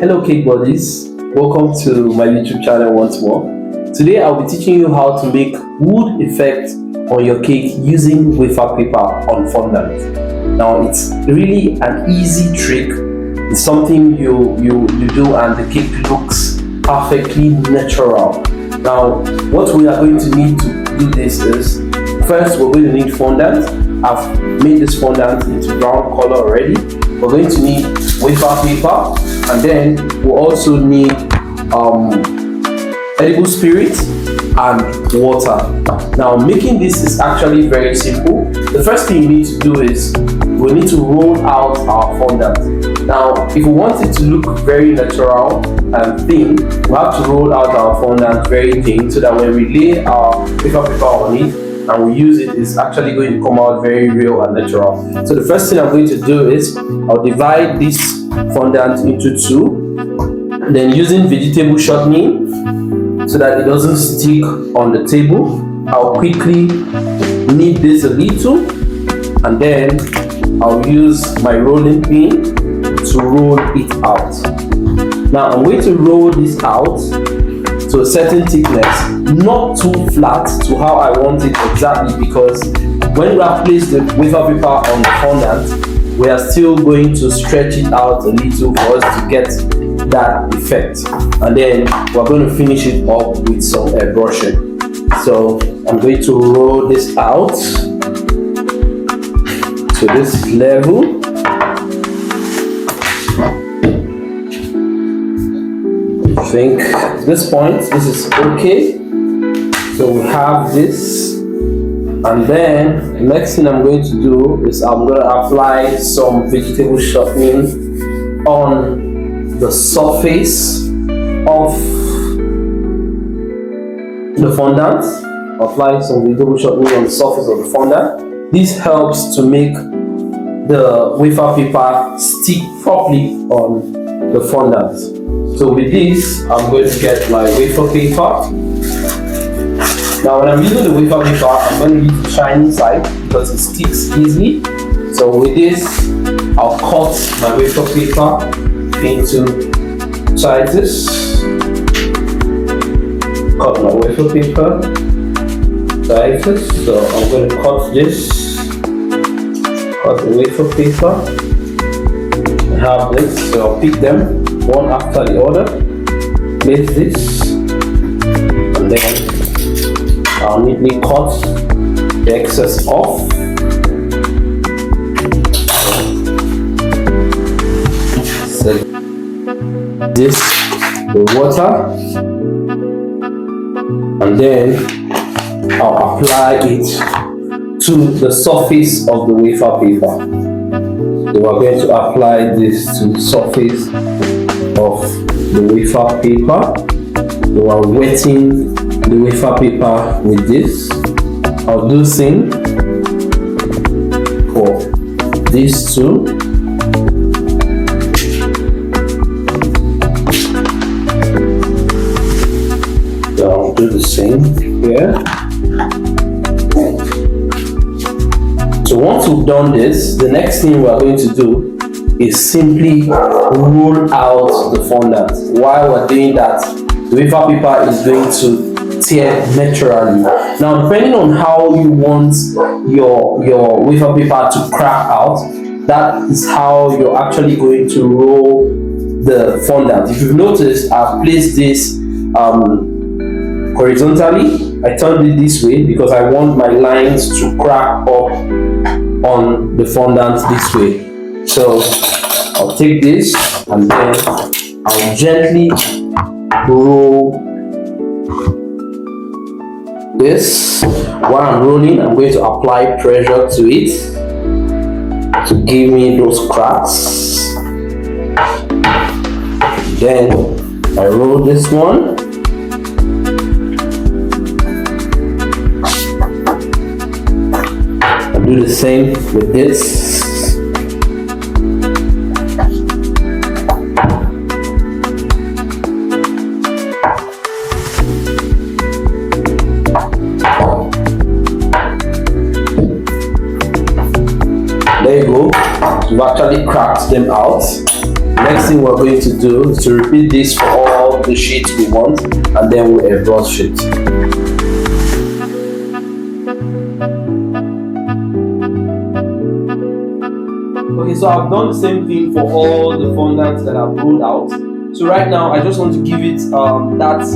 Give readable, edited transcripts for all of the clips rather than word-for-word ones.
Hello cake buddies, welcome to my YouTube channel once more. Today I'll be teaching you how to make wood effect on your cake using wafer paper on fondant. Now it's really an easy trick. It's something you do and the cake looks perfectly natural. Now what we are going to need to do this is, first we're going to need fondant. I've made this fondant into brown color already. We're going to need wafer paper, and then we'll also need edible spirit and water. Now making this is actually very simple. The first thing you need to do is we need to roll out our fondant. Now if we want it to look very natural and thin, we have to roll out our fondant very thin so that when we lay our wafer paper on it and we use it, it's actually going to come out very real and natural. So the first thing I'm going to do is I'll divide this fondant into two, then using vegetable shortening so that it doesn't stick on the table, I'll quickly knead this a little, and then I'll use my rolling pin to roll it out. Now I'm going to roll this out to a certain thickness, not too flat to how I want it exactly, because when we have placed the wafer paper on the fondant, we are still going to stretch it out a little for us to get that effect, and then we're going to finish it up with some airbrushing. So I'm going to roll this out to this level. I think at this point this is okay. So we have this, and then the next thing I'm going to do is I'm going to apply some vegetable shortening on the surface of the fondant. Apply some vegetable shortening on the surface of the fondant. This helps to make the wafer paper stick properly on the fondant. So with this, I'm going to get my wafer paper. Now when I'm using the wafer paper, I'm going to use the shiny side because it sticks easily. So with this, I'll cut my wafer paper into slices. Cut my wafer paper slices. So I'm going to cut this. Cut the wafer paper. I have this, so I'll pick them one after the other. Place this, and then I'll neatly cut the excess off. Set this with water, and then I'll apply it to the surface of the wafer paper. So we're going to apply this to the surface of the wafer paper. So we're wetting the wafer paper with this. I'll do same for these two. So I'll do the same here. So once we've done this, the next thing we are going to do is simply roll out the fondant. While we're doing that, the wafer paper is going to tear naturally. Now depending on how you want your wafer paper to crack out, that is how you're actually going to roll the fondant. If you've noticed, I've placed this horizontally. I turned it this way because I want my lines to crack up on the fondant this way. So I'll take this and then I'll gently roll this. While I'm rolling, I'm going to apply pressure to it to give me those cracks. Then I roll this one. I do the same with this. There you go. You've actually cracked them out. Next next thing we're going to do is to repeat this for all the sheets we want, and then we'll airbrush it. Okay, so I've done the same thing for all the fondants that I've rolled out. So right now, I just want to give it that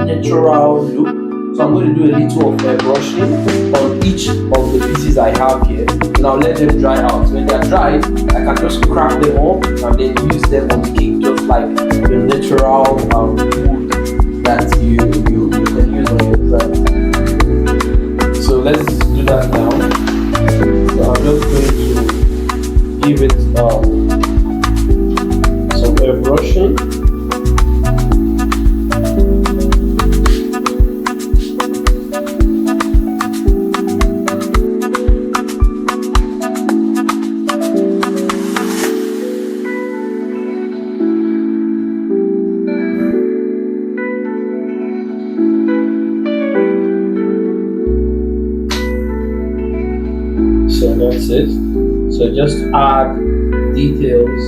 natural look. So I'm going to do a little of airbrushing on each of the pieces I have here. And I'll let them dry out. When they're dried, I can just crack them up and then use them on the cake, just like the natural wood that you can use on your design. So let's do that now. So I'm just going to give it some airbrushing. So that's it. So just add details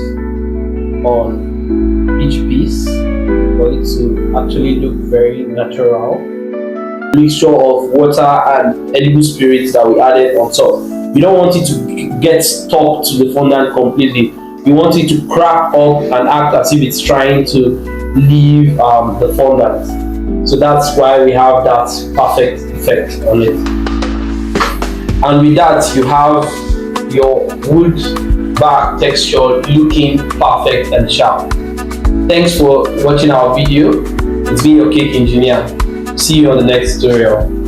on each piece for it to actually look very natural. Mixture of water and edible spirits that we added on top. We don't want it to get stuck to the fondant completely. We want it to crack up and act as if it's trying to leave the fondant. So that's why we have that perfect effect on it. And with that, you have your wood back texture looking perfect and sharp. Thanks for watching our video. It's been your cake engineer. See you on the next tutorial.